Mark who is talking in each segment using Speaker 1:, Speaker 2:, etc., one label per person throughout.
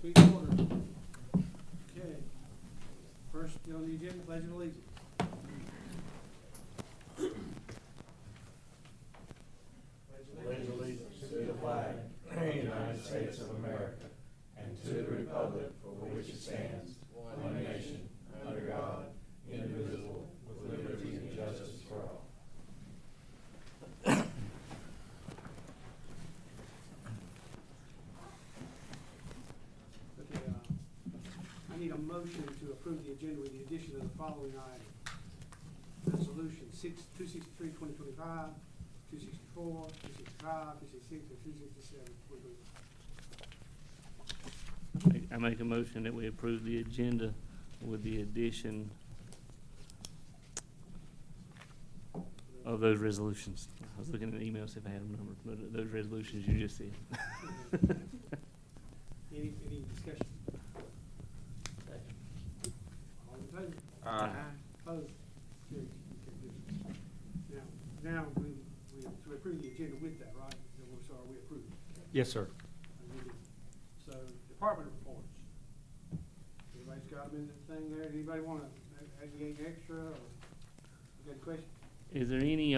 Speaker 1: Let's be order. Okay. First on the agenda, pledge of allegiance.
Speaker 2: Pledge allegiance to the flag of the United States of America and to the republic for which it stands, one nation, under God, indivisible, with liberty and justice for all.
Speaker 1: Okay, I need a motion to approve the agenda with the addition of the following items. Resolution 263, 2025, 264, 265, 266, and 267.
Speaker 3: I make a motion that we approve the agenda with the addition of those resolutions. I was looking at the emails if I had them numbered, but those resolutions you just said.
Speaker 1: Any discussion? All in favor?
Speaker 2: Aye.
Speaker 1: Opposed? Carried. Okay, good. Now we to approve the agenda with that, right? So we approve it.
Speaker 4: Yes, sir.
Speaker 1: We do. So department reports. Everybody's got them in the thing there. Anybody want to add anything extra or got a question?
Speaker 3: Is there any,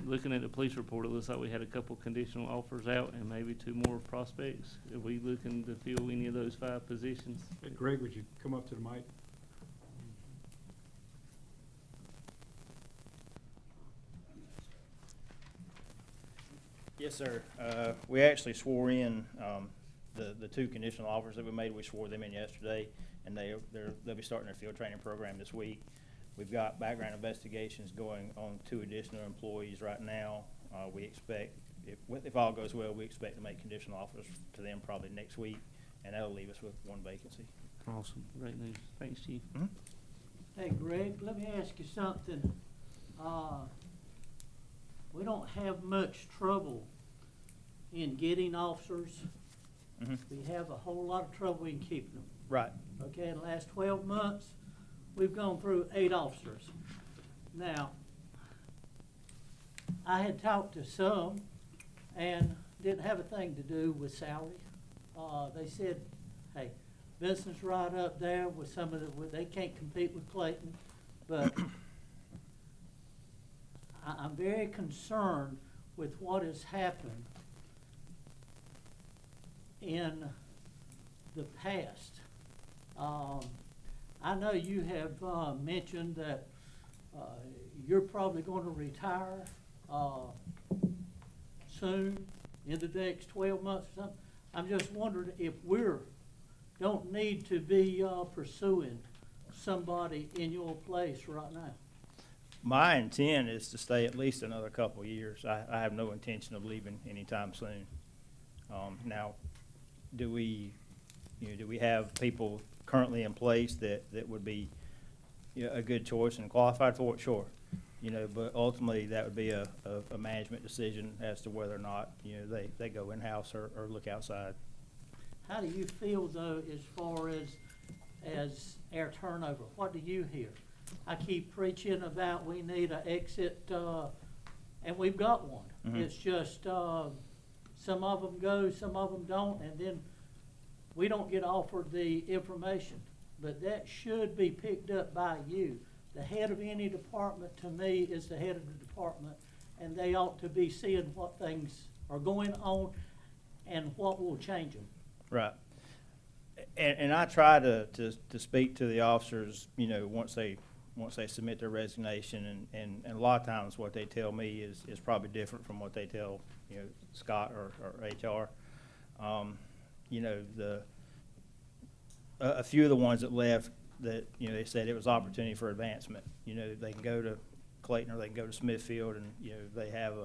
Speaker 3: looking at the police report, it looks like we had a couple conditional offers out and maybe 2 more prospects. Are we looking to fill any of those 5 positions?
Speaker 4: Hey, Greg, would you come up to the mic?
Speaker 5: Yes, sir. We actually swore in the 2 conditional offers that we made. We swore them in yesterday, and they'll be starting their field training program this week. We've got background investigations going on 2 additional employees right now. We expect, if all goes well, we expect to make conditional offers to them probably next week, and that'll leave us with 1 vacancy.
Speaker 3: Awesome. Great news. Thanks, Chief.
Speaker 5: Mm-hmm.
Speaker 6: Hey, Greg, let me ask you something. We don't have much trouble in getting officers.
Speaker 5: Mm-hmm.
Speaker 6: We have a whole lot of trouble in keeping them.
Speaker 5: Right.
Speaker 6: Okay, in the last 12 months, we've gone through 8 officers. Now, I had talked to some and didn't have a thing to do with salary. They said, hey, Benson's right up there with some of the, they can't compete with Clayton, but I'm very concerned with what has happened in the past. I know you have mentioned that you're probably going to retire soon, in the next 12 months or something. I'm just wondering if don't need to be pursuing somebody in your place right now.
Speaker 5: My intent is to stay at least another couple of years. I have no intention of leaving anytime soon. Now, do we have people currently in place that would be a good choice and qualified for it? Sure. But ultimately that would be a management decision as to whether or not, they go in-house or look outside.
Speaker 6: How do you feel, though, as far as air turnover? What do you hear? I keep preaching about we need an exit, and we've got one.
Speaker 5: Mm-hmm.
Speaker 6: It's just some of them go, some of them don't, and then we don't get offered the information. But that should be picked up by you. The head of any department, to me, is the head of the department, and they ought to be seeing what things are going on and what will change them.
Speaker 5: Right. And I try to speak to the officers, once they submit their resignation, and a lot of times what they tell me is probably different from what they tell, Scott or HR. A few of the ones that left, that they said it was opportunity for advancement. They can go to Clayton or they can go to Smithfield, and they have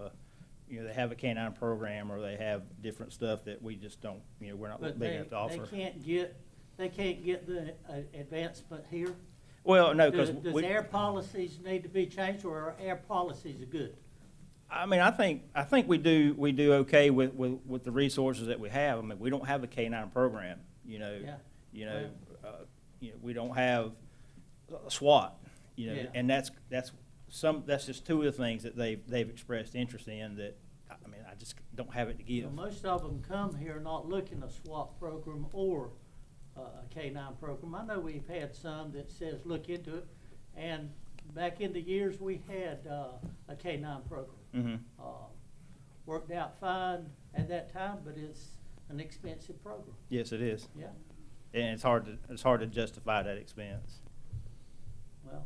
Speaker 5: a canine program, or they have different stuff that we just don't. We're not big enough to offer.
Speaker 6: They can't get the advancement here.
Speaker 5: Well, no, because
Speaker 6: does air policies need to be changed, or are air policies good?
Speaker 5: I mean, I think we do okay with the resources that we have. I mean, we don't have a canine program.
Speaker 6: Yeah.
Speaker 5: We don't have a SWAT.
Speaker 6: Yeah.
Speaker 5: And that's just 2 of the things that they've expressed interest in. That, I mean, I just don't have it to give.
Speaker 6: Well, most of them come here not looking a SWAT program or a K-9 program. I know we've had some that says look into it, and back in the years, we had a K-9 program.
Speaker 5: Mm-hmm.
Speaker 6: Worked out fine at that time, but it's an expensive program.
Speaker 5: Yes, it is.
Speaker 6: Yeah,
Speaker 5: And it's hard to justify that expense.
Speaker 6: well,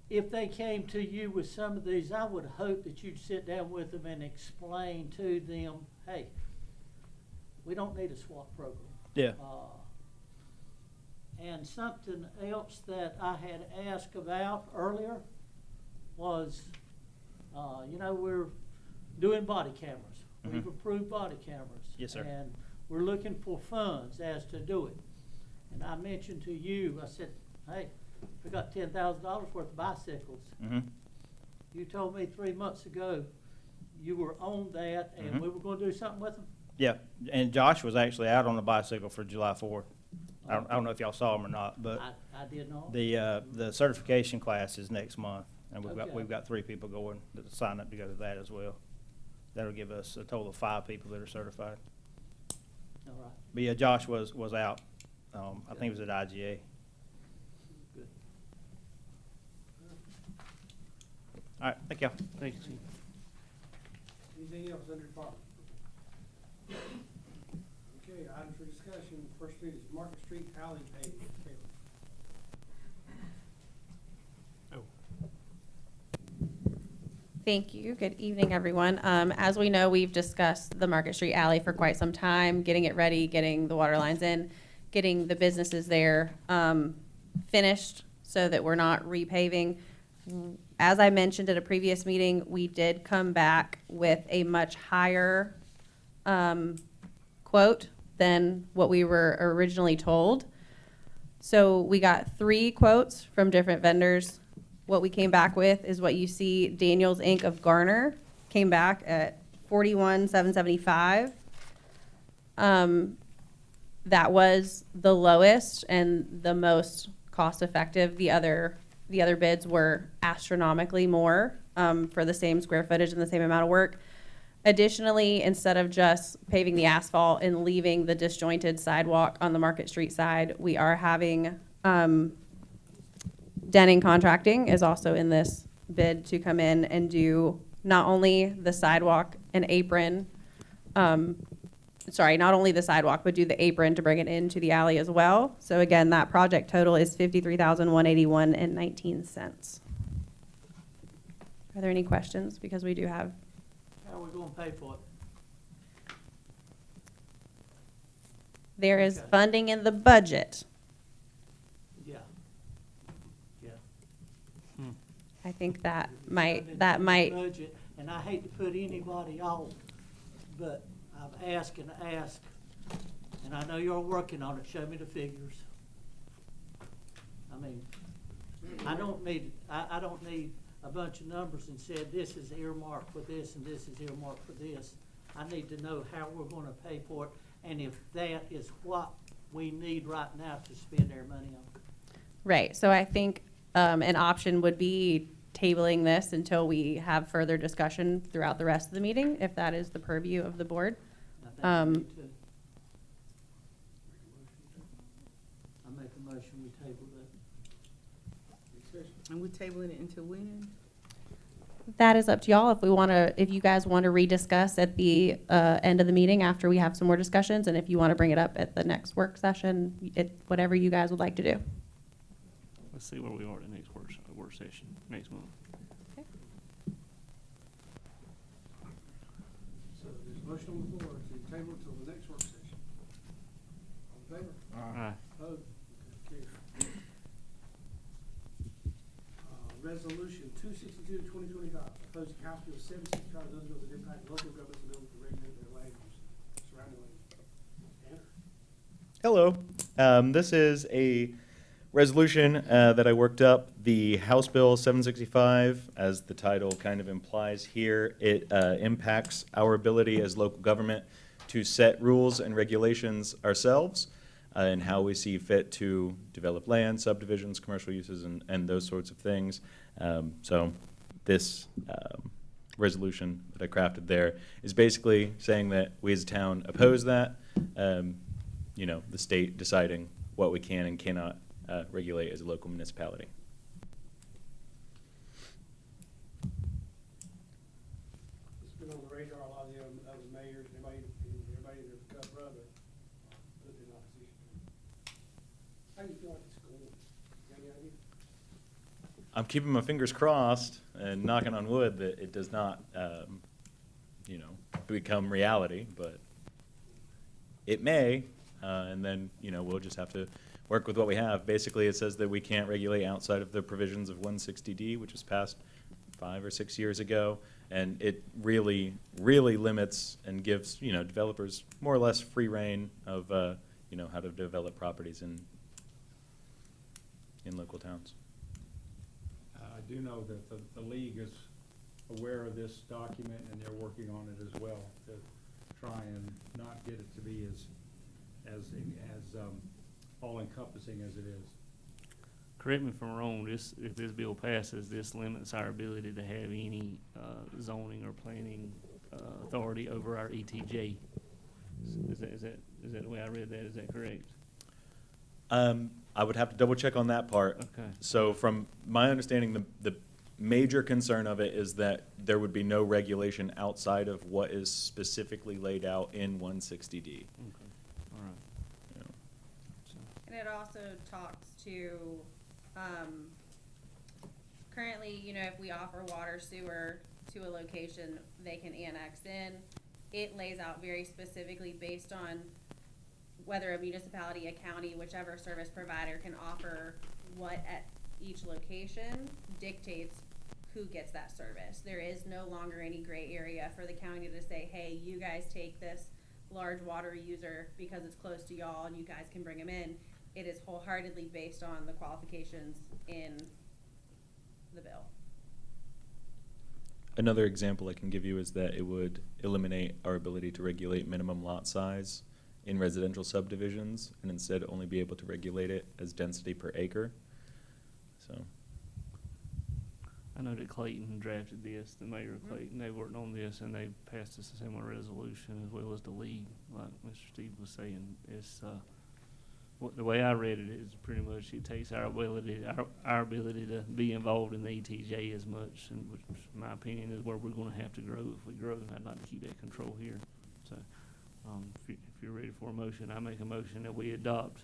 Speaker 6: if they came to you with some of these, I would hope that you'd sit down with them and explain to them, hey, we don't need a SWAT program.
Speaker 5: Yeah.
Speaker 6: And something else that I had asked about earlier was, we're doing body cameras.
Speaker 5: Mhm.
Speaker 6: We've approved body cameras.
Speaker 5: Yes, sir.
Speaker 6: And we're looking for funds as to do it. And I mentioned to you, I said, hey, we got $10,000 worth of bicycles.
Speaker 5: Mm-hmm.
Speaker 6: You told me 3 months ago you were on that and
Speaker 5: Mhm.
Speaker 6: we were gonna do something with them?
Speaker 5: Yeah, and Josh was actually out on the bicycle for July 4th. I don't know if y'all saw him or not, but
Speaker 6: I did not.
Speaker 5: the certification class is next month, and
Speaker 6: Okay.
Speaker 5: we've got 3 people going that sign up to go to that as well. That'll give us a total of 5 people that are certified.
Speaker 6: All right,
Speaker 5: But yeah, Josh was out. I think it was at IGA.
Speaker 6: good.
Speaker 5: All right, thank y'all.
Speaker 3: Thank you, Chief.
Speaker 1: Anything else under department? Okay, item for discussion, first read is Market Street alley paving.
Speaker 7: Thank you. Good evening, everyone. As we know, we've discussed the Market Street alley for quite some time, getting it ready, getting the water lines in, getting the businesses there finished so that we're not repaving. As I mentioned at a previous meeting, we did come back with a much higher quote than what we were originally told. So we got 3 quotes from different vendors. What we came back with is what you see. Daniels Inc. of Garner came back at $41,775. That was the lowest and the most cost effective. The other bids were astronomically more for the same square footage and the same amount of work. Additionally, instead of just paving the asphalt and leaving the disjointed sidewalk on the Market Street side, we are having Denning Contracting is also in this bid to come in and do not only the sidewalk and apron, not only the sidewalk, but do the apron to bring it into the alley as well. So again, that project total is $53,181.19. Are there any questions? Because we do have.
Speaker 6: How are we gonna pay for it?
Speaker 7: There is
Speaker 6: Okay.
Speaker 7: funding in the budget.
Speaker 6: Yeah. Yeah.
Speaker 7: I think that
Speaker 6: It's
Speaker 7: might,
Speaker 6: funded
Speaker 7: that
Speaker 6: in the
Speaker 7: might,
Speaker 6: budget, and I hate to put anybody off, but I've asked and asked, and I know you're working on it, show me the figures. I mean, I don't need a bunch of numbers and said this is earmarked for this and this is earmarked for this. I need to know how we're gonna pay for it, and if that is what we need right now to spend our money on.
Speaker 7: right. So I think an option would be tabling this until we have further discussion throughout the rest of the meeting, if that is the purview of the board.
Speaker 6: I think we need to. I make a motion, we table that.
Speaker 8: And we're tabling it until when?
Speaker 7: That is up to y'all. If you guys want to rediscuss at the end of the meeting after we have some more discussions, and if you want to bring it up at the next work session, whatever you guys would like to do.
Speaker 3: Let's see where we are at the next work session, next month.
Speaker 1: So there's a motion on the floor to table till the next work session. All in favor?
Speaker 3: Aye.
Speaker 1: Opposed? Okay, carried. Resolution 262-2025, proposing House Bill 765, another bill that impact local governments and ability to regulate their land use surrounding land. Tanner?
Speaker 2: Hello. This is a resolution that I worked up. The House Bill 765, as the title kind of implies here, it impacts our ability as local government to set rules and regulations ourselves and how we see fit to develop land, subdivisions, commercial uses, and those sorts of things. So this resolution that I crafted there is basically saying that we as a town oppose that.
Speaker 8: you know, the state deciding what we can and cannot regulate as a local municipality.
Speaker 1: It's been on the radar, a lot of the other mayors, everybody in their cup brother, put in opposition. How do you feel like it's going? You got any idea?
Speaker 8: I'm keeping my fingers crossed and knocking on wood that it does not, you know, become reality, but it may, and then, you know, we'll just have to work with what we have. Basically, it says that we can't regulate outside of the provisions of 160D, which was passed 5 or 6 years ago, and it really, really limits and gives, you know, developers more or less free reign of, you know, how to develop properties in local towns.
Speaker 4: I do know that the league is aware of this document, and they're working on it as well to try and not get it to be as all-encompassing as it is.
Speaker 3: Correct me if I'm wrong, if this bill passes, this limits our ability to have any zoning or planning authority over our ETJ. Is that the way I read that? Is that correct?
Speaker 8: I would have to double check on that part.
Speaker 3: Okay.
Speaker 8: So from my understanding, the major concern of it is that there would be no regulation outside of what is specifically laid out in 160D.
Speaker 3: Okay, all right.
Speaker 8: You know.
Speaker 3: So,
Speaker 7: And it also talks to, currently, you know, if we offer water, sewer to a location, they can annex in. It lays out very specifically based on whether a municipality, a county, whichever service provider can offer what at each location dictates who gets that service. There is no longer any gray area for the county to say, hey, you guys take this large water user because it's close to y'all and you guys can bring them in. It is wholeheartedly based on the qualifications in the bill.
Speaker 8: Another example I can give you is that it would eliminate our ability to regulate minimum lot size in residential subdivisions and instead only be able to regulate it as density per acre. So.
Speaker 3: I know that Clayton drafted this, the mayor of Clayton, they worked on this and they passed us a similar resolution as well as the league, like Mr. Steve was saying. It's, the way I read it is pretty much it takes our ability to be involved in the ETJ as much, and which in my opinion is where we're gonna have to grow if we grow, and I'd like to keep that control here. So, if you're ready for a motion, I make a motion that we adopt,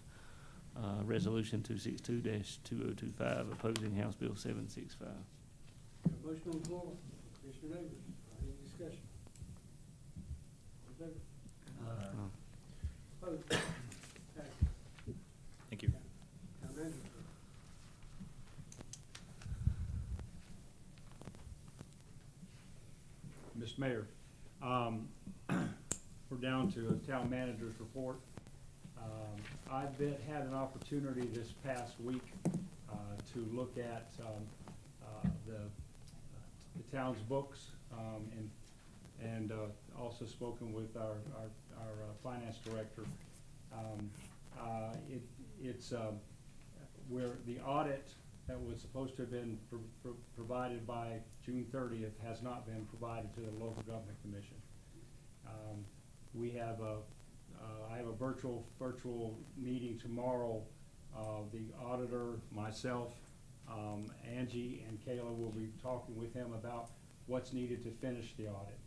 Speaker 3: resolution 262-2025 opposing House Bill 765.
Speaker 1: A motion on the floor, Commissioner Davis, any discussion? All in favor? Opposed? Passed.
Speaker 8: Thank you.
Speaker 1: Town manager.
Speaker 4: Mr. Mayor, we're down to a town manager's report. I've had an opportunity this past week to look at the town's books and also spoken with our finance director. It's where the audit that was supposed to have been provided by June 30th has not been provided to the local government commission. We have I have a virtual meeting tomorrow. The auditor, myself, Angie, and Kayla will be talking with him about what's needed to finish the audit.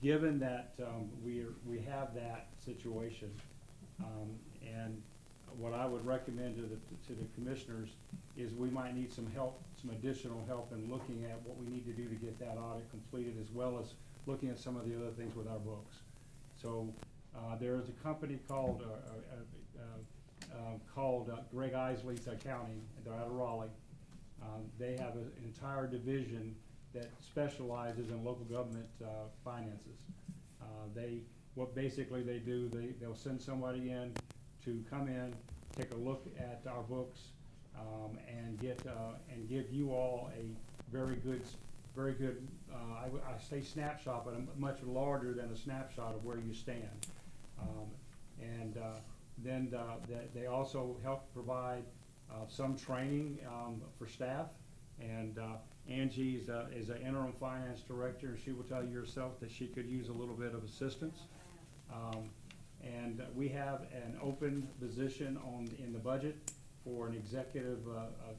Speaker 4: Given that we have that situation, and what I would recommend to the commissioners is we might need some help, some additional help in looking at what we need to do to get that audit completed, as well as looking at some of the other things with our books. So there is a company called Greg Isley's Accounting. They're out of Raleigh. They have an entire division that specializes in local government finances. What basically they do, they'll send somebody in to come in, take a look at our books, and give you all a very good I say snapshot, but much larger than a snapshot of where you stand. Then they also help provide some training for staff. And Angie is an interim finance director. She will tell you herself that she could use a little bit of assistance. And we have an open position in the budget for an executive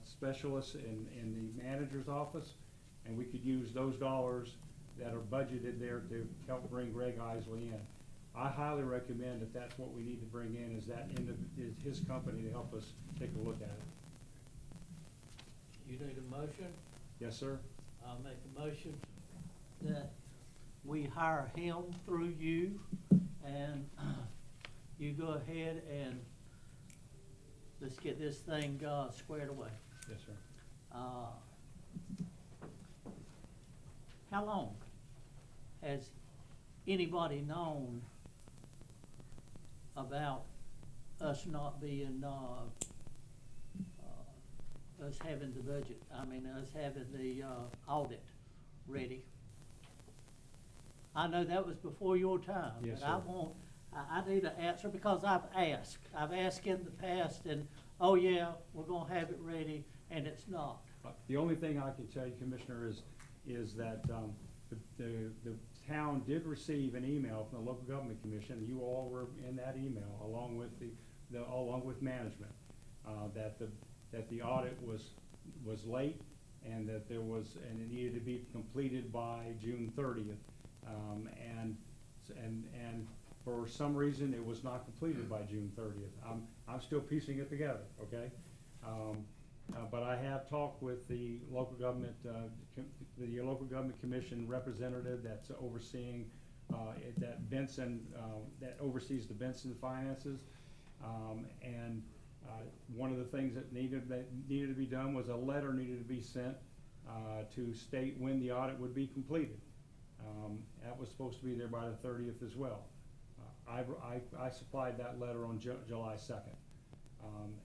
Speaker 4: specialist in the manager's office, and we could use those dollars that are budgeted there to help bring Greg Isley in. I highly recommend that that's what we need to bring in, is his company to help us take a look at it.
Speaker 6: You need a motion?
Speaker 4: Yes, sir?
Speaker 6: I'll make a motion that we hire him through you, and you go ahead and let's get this thing squared away.
Speaker 4: Yes, sir.
Speaker 6: How long has anybody known about us not being, us having the budget, us having the audit ready? I know that was before your time.
Speaker 4: Yes,
Speaker 6: but
Speaker 4: sir.
Speaker 6: I need an answer because I've asked in the past, and, oh yeah, we're gonna have it ready, and it's not.
Speaker 4: The only thing I can tell you, Commissioner, is that the town did receive an email from the Local Government Commission. You all were in that email, along with along with management, that the audit was late, and that and it needed to be completed by June 30th, and for some reason it was not completed by June 30th. I'm still piecing it together, okay? But I have talked with the local government commission representative that's overseeing that Benson that oversees the Benson finances, and one of the things that needed to be done was a letter needed to be sent to state when the audit would be completed. That was supposed to be there by the 30th as well. I supplied that letter on July 2nd,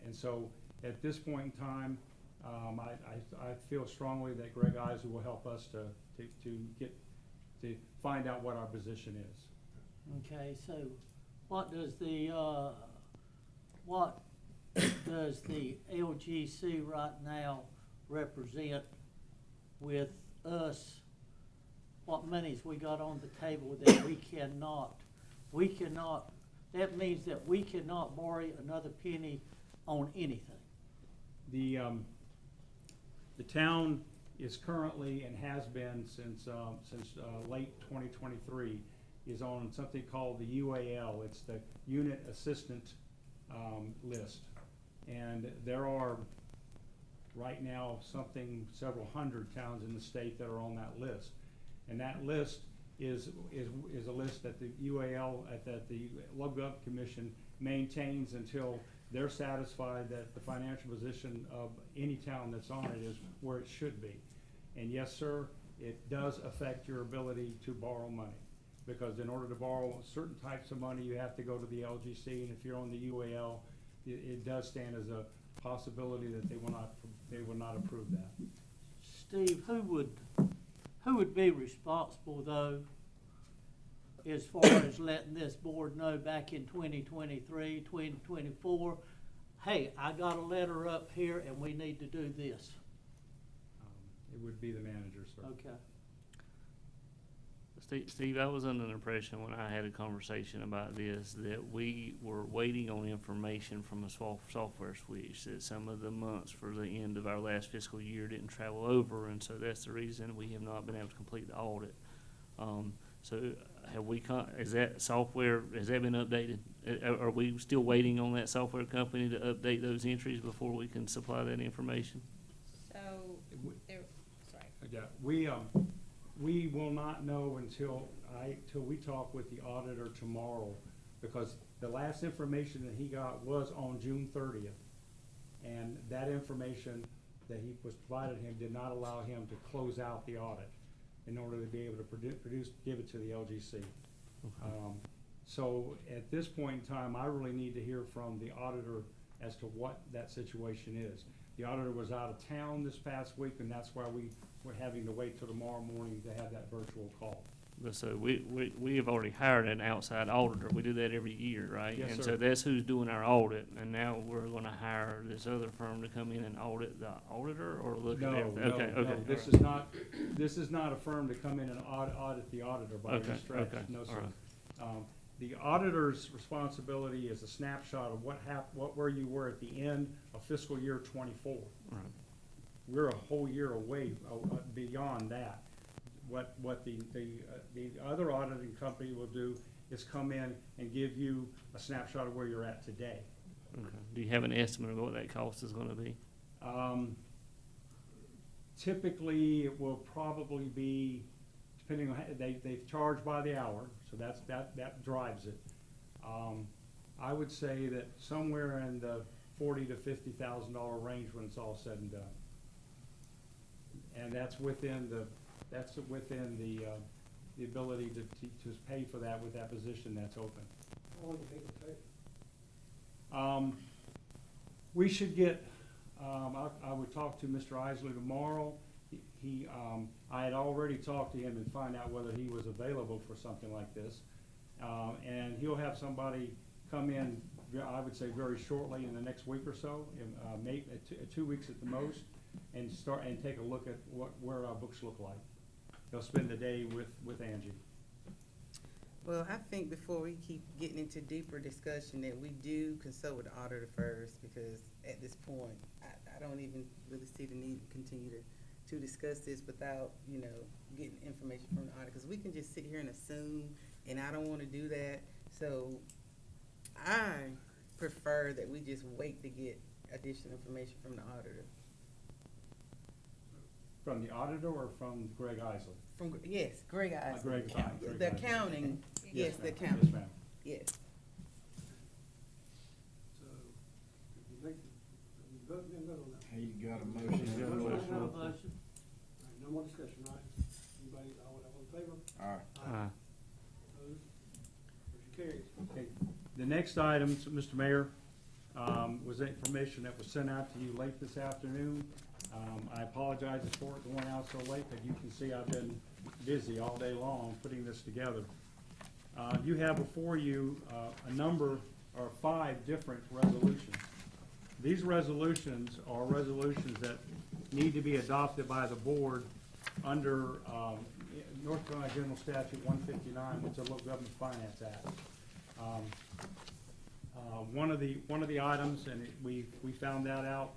Speaker 4: and so at this point in time, I feel strongly that Greg Isley will help us to find out what our position is.
Speaker 6: Okay, so what does the LGC right now represent with us? What monies we got on the table that we cannot, that means that we cannot borrow another penny on anything.
Speaker 4: The town is currently, and has been since late 2023, is on something called the UAL. It's the Unit Assistant list, and there are right now several hundred towns in the state that are on that list, and that list is a list that the UAL that the Local Government Commission maintains until they're satisfied that the financial position of any town that's on it is where it should be. And yes, sir, it does affect your ability to borrow money, because in order to borrow certain types of money, you have to go to the LGC, and if you're on the UAL, it does stand as a possibility that they will not approve that.
Speaker 6: Steve, who would be responsible though, as far as letting this board know back in 2023, 2024, hey, I got a letter up here and we need to do this?
Speaker 4: It would be the manager, sir.
Speaker 6: Okay.
Speaker 3: Steve, I was under the impression when I had a conversation about this that we were waiting on information from a software switch, that some of the months for the end of our last fiscal year didn't travel over, and so that's the reason we have not been able to complete the audit. So have we, is that software, has that been updated? Are we still waiting on that software company to update those entries before we can supply that information?
Speaker 7: So, sorry.
Speaker 4: Yeah, we will not know until we talk with the auditor tomorrow, because the last information that he got was on June 30th. And that information that he was provided him did not allow him to close out the audit in order to be able to give it to the LGC.
Speaker 3: Okay.
Speaker 4: So at this point in time, I really need to hear from the auditor as to what that situation is. The auditor was out of town this past week, and that's why we're having to wait till tomorrow morning to have that virtual call.
Speaker 3: So we have already hired an outside auditor. We do that every year, right?
Speaker 4: Yes,
Speaker 3: and
Speaker 4: sir.
Speaker 3: so that's who's doing our audit, and now we're gonna hire this other firm to come in and audit the auditor, or look at everything? Okay. All
Speaker 4: This is not a firm to come in and audit the auditor by any
Speaker 3: Okay,
Speaker 4: stretch.
Speaker 3: okay,
Speaker 4: No, sir.
Speaker 3: all right.
Speaker 4: the auditor's responsibility is a snapshot of where you were at the end of fiscal year '24.
Speaker 3: Right.
Speaker 4: We're a whole year away, beyond that. What the other auditing company will do is come in and give you a snapshot of where you're at today.
Speaker 3: Okay. Do you have an estimate of what that cost is gonna be?
Speaker 4: Typically, it will probably be, depending on, they charge by the hour, so that drives it. I would say that somewhere in the $40,000 to $50,000 range when it's all said and done. And that's within the ability to pay for that with that position that's open.
Speaker 1: How long do people take?
Speaker 4: We should get, I would talk to Mr. Isley tomorrow. I had already talked to him and find out whether he was available for something like this. And he'll have somebody come in, I would say very shortly in the next week or so, maybe 2 weeks at the most, and take a look at where our books look like. They'll spend the day with Angie.
Speaker 9: Well, I think before we keep getting into deeper discussion that we do consult with the auditor first, because at this point, I don't even really see the need to continue to discuss this without, getting information from the auditor, because we can just sit here and assume, and I don't want to do that. So I prefer that we just wait to get additional information from the auditor.
Speaker 4: From the auditor or from Greg Isley?
Speaker 9: Yes, Greg Isley.
Speaker 4: Greg Isley.
Speaker 9: The accounting, yes, the
Speaker 4: ma'am.
Speaker 9: accounting.
Speaker 4: Yes, ma'am.
Speaker 9: Yes.
Speaker 1: So, you make, you vote on that.
Speaker 2: He got a motion.
Speaker 6: Motion.
Speaker 1: All right, no more discussion, right? Anybody, all in favor?
Speaker 2: All right.
Speaker 1: Opposed? Motion carries.
Speaker 4: Okay. The next item, Mr. Mayor, was information that was sent out to you late this afternoon. I apologize for it going out so late, but you can see I've been busy all day long putting this together. You have before you a number, or 5 different resolutions. These resolutions are resolutions that need to be adopted by the board under North Carolina General Statute 159, which is the Local Government Finance Act. One of the items, and we found that out.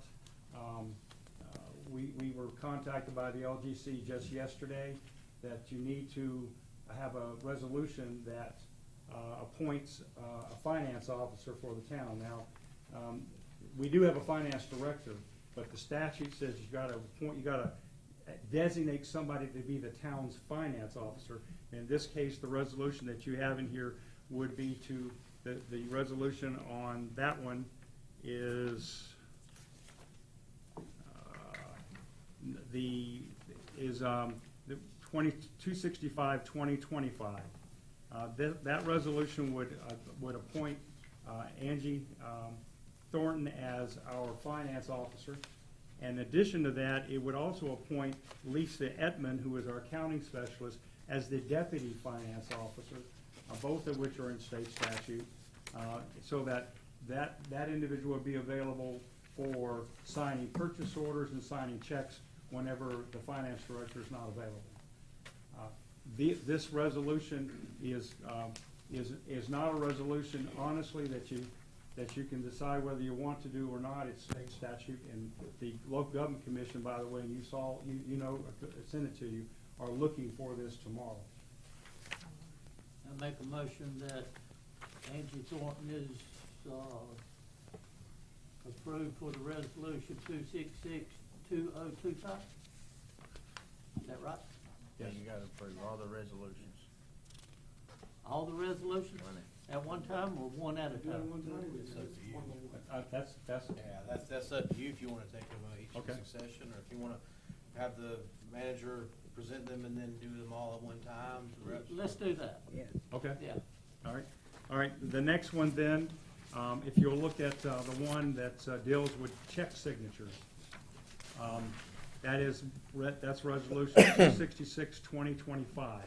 Speaker 4: We were contacted by the LGC just yesterday that you need to have a resolution that appoints a finance officer for the town. Now, we do have a finance director, but the statute says you gotta designate somebody to be the town's finance officer. In this case, the resolution that you have in here would be the resolution on that one is the 265-2025. That resolution would appoint Angie Thornton as our finance officer. In addition to that, it would also appoint Lisa Ettman, who is our accounting specialist, as the deputy finance officer, both of which are in state statute, so that individual would be available for signing purchase orders and signing checks whenever the finance director is not available. This resolution is not a resolution, honestly, that you can decide whether you want to do or not. It's state statute, and the Local Government Commission, by the way, and you know, sent it to you, are looking for this tomorrow.
Speaker 6: I make a motion that Angie Thornton is approved for the resolution 266-2025. Is that right?
Speaker 2: Yeah, you gotta approve all the resolutions.
Speaker 6: All the resolutions at one time or one at a time?
Speaker 4: That's
Speaker 10: Yeah, that's up to you if you wanna take them each in
Speaker 4: Okay.
Speaker 10: succession, or if you wanna have the manager present them and then do them all at one time.
Speaker 6: Let's do that.
Speaker 9: Yeah.
Speaker 4: okay.
Speaker 6: Yeah.
Speaker 4: All right. The next one then, if you'll look at the one that deals with check signatures, that's resolution 266-2025.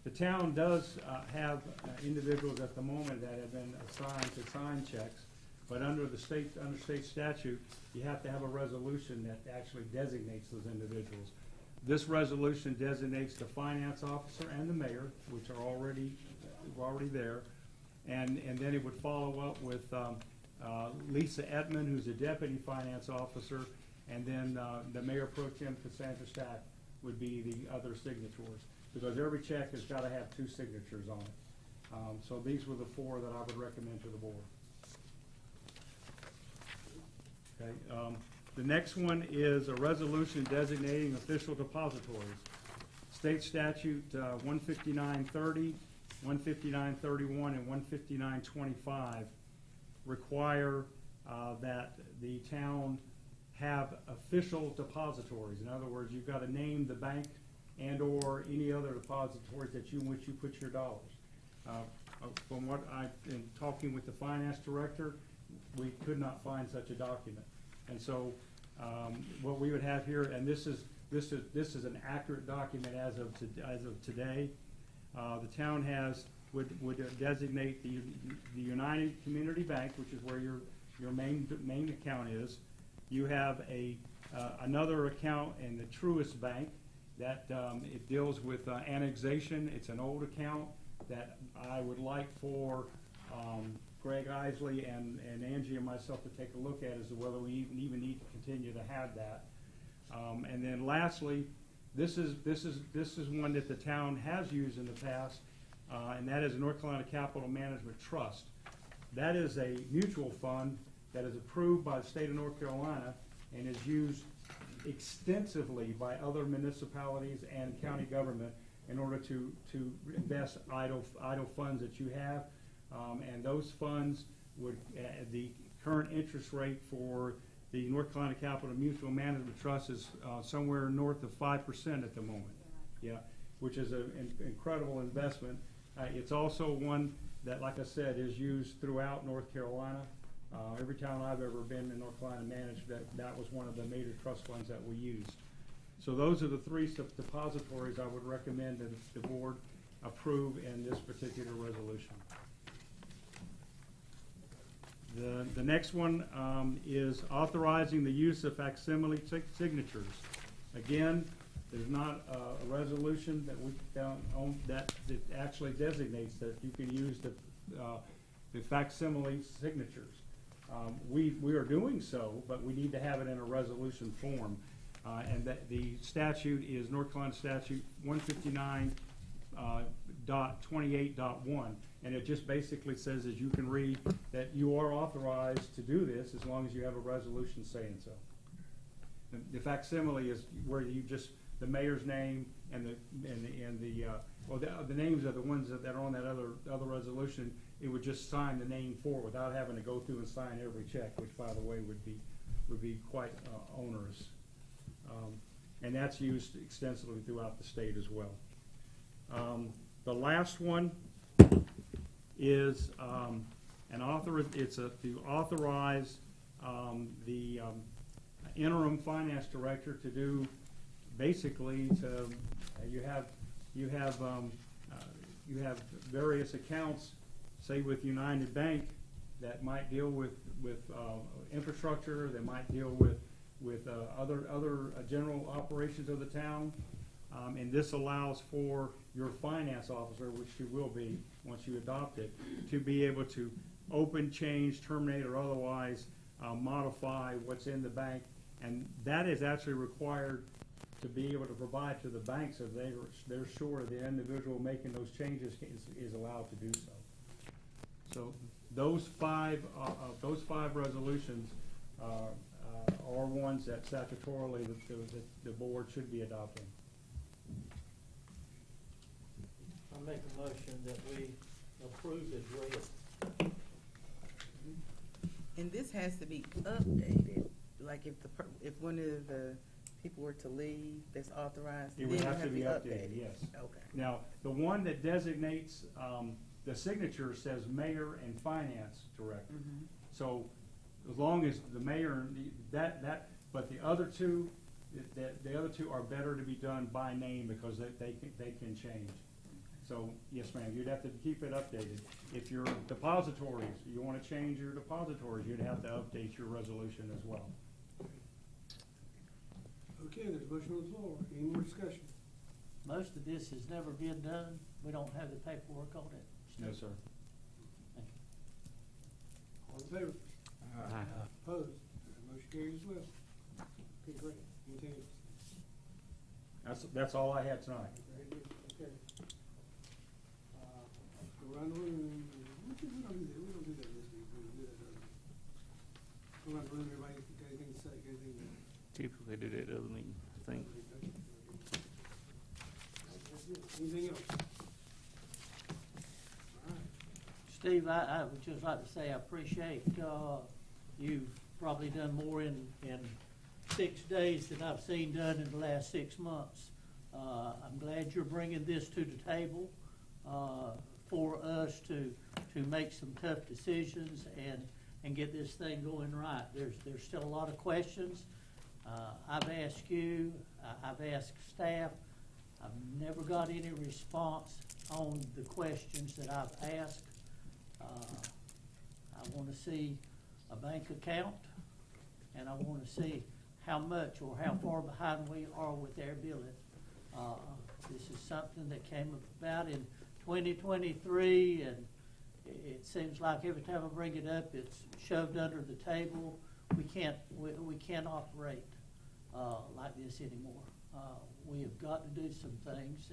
Speaker 4: The town does have individuals at the moment that have been assigned to sign checks, but under state statute, you have to have a resolution that actually designates those individuals. This resolution designates the finance officer and the mayor, which are already already there. And then it would follow up with Lisa Edmond, who's a deputy finance officer, and then the Mayor Pro Tem Cassandra Stack would be the other signatories, because every check has got to have 2 signatures on it. So these were the 4 that I would recommend to the board. Okay. The next one is a resolution designating official depositories. State statute 15930, 15931, and 15925 require that the town have official depositories. In other words, you've got to name the bank and or any other depositories in which you put your dollars. From what I've been talking with the finance director, we could not find such a document. And so what we would have here, and this is an accurate document as of today. The town would designate the United Community Bank, which is where your main account is. You have another account in the Truist Bank that it deals with annexation. It's an old account that I would like for Greg Isley and Angie and myself to take a look at as to whether we even need to continue to have that. And then lastly, this is one that the town has used in the past, and that is North Carolina Capital Management Trust. That is a mutual fund that is approved by the state of North Carolina and is used extensively by other municipalities and county government in order to invest idle funds that you have. And those funds would, the current interest rate for the North Carolina Capital Mutual Management Trust is somewhere north of 5% at the moment. Yeah, which is an incredible investment. It's also one that, like I said, is used throughout North Carolina. Every town I've ever been in North Carolina managed, that was one of the major trust funds that we used. So those are the 3 depositories I would recommend that the board approve in this particular resolution. The next one is authorizing the use of facsimile signatures. Again, there's not a resolution that we found on that actually designates that you can use the facsimile signatures. We are doing so, but we need to have it in a resolution form. And that the statute is North Carolina Statute 159.28.1. And it just basically says, as you can read, that you are authorized to do this as long as you have a resolution saying so. The facsimile is where you just, the mayor's name and the names of the ones that are on that other resolution, it would just sign the name for it without having to go through and sign every check, which, by the way, would be quite onerous. And that's used extensively throughout the state as well. The last one is to authorize the interim finance director to do basically you have various accounts, say with United Bank, that might deal with infrastructure, that might deal with other general operations of the town. And this allows for your finance officer, which you will be once you adopt it, to be able to open, change, terminate, or otherwise modify what's in the bank. And that is actually required to be able to provide to the bank so they're sure the individual making those changes is allowed to do so. So those five resolutions are ones that statutorily the board should be adopting.
Speaker 6: I make a motion that we approve as read.
Speaker 9: And this has to be updated, like if one of the people were to leave that's authorized,
Speaker 4: It would have to be updated, yes.
Speaker 9: Okay.
Speaker 4: Now, the one that designates, the signature says mayor and finance director.
Speaker 9: Mm-hmm.
Speaker 4: So as long as the mayor, but the other two are better to be done by name because they can change. So, yes, ma'am, you'd have to keep it updated. If your depositories, you want to change your depositories, you'd have to update your resolution as well.
Speaker 1: Okay, there's a motion on the floor. Any more discussion?
Speaker 6: Most of this has never been done. We don't have the paperwork on it.
Speaker 4: No, sir.
Speaker 6: Thank you.
Speaker 1: All in favor?
Speaker 3: Aye.
Speaker 1: Opposed? Motion carries as well. Okay, great. Anything else?
Speaker 4: That's all I had tonight.
Speaker 1: Very good, okay. Go around the room, we don't do that this week, we do that other. Go around the room, everybody, got anything to say, got anything to?
Speaker 3: Typically do that other meeting, I think.
Speaker 1: Anything else? All right.
Speaker 6: Steve, I would just like to say I appreciate, you've probably done more in 6 days than I've seen done in the last 6 months. I'm glad you're bringing this to the table, for us to make some tough decisions and get this thing going right. There's still a lot of questions. I've asked you, I've asked staff, I've never got any response on the questions that I've asked. I want to see a bank account, and I want to see how much or how far behind we are with our billing. This is something that came about in 2023, and it seems like every time I bring it up, it's shoved under the table. We can't operate like this anymore. We have got to do some things,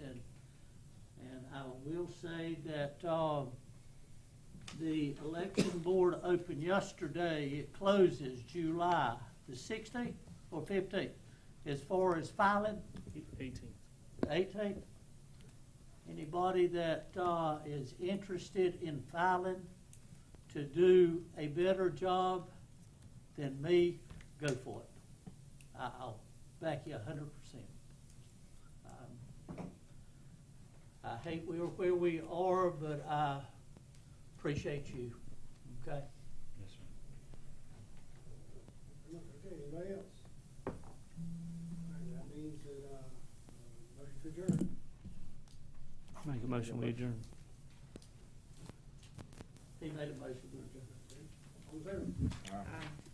Speaker 6: and I will say that the election board opened yesterday. It closes July the 16th or 15th. As far as filing,
Speaker 3: 18th.
Speaker 6: 18th. Anybody that is interested in filing to do a better job than me, go for it. I'll back you 100%. I hate where we are, but I appreciate you. Okay?
Speaker 4: Yes, sir.
Speaker 1: Okay, anybody else? All right, that means that, motion to adjourn.
Speaker 3: Make a motion, we adjourn.
Speaker 6: He made a motion to adjourn.
Speaker 1: All in favor?
Speaker 9: Aye.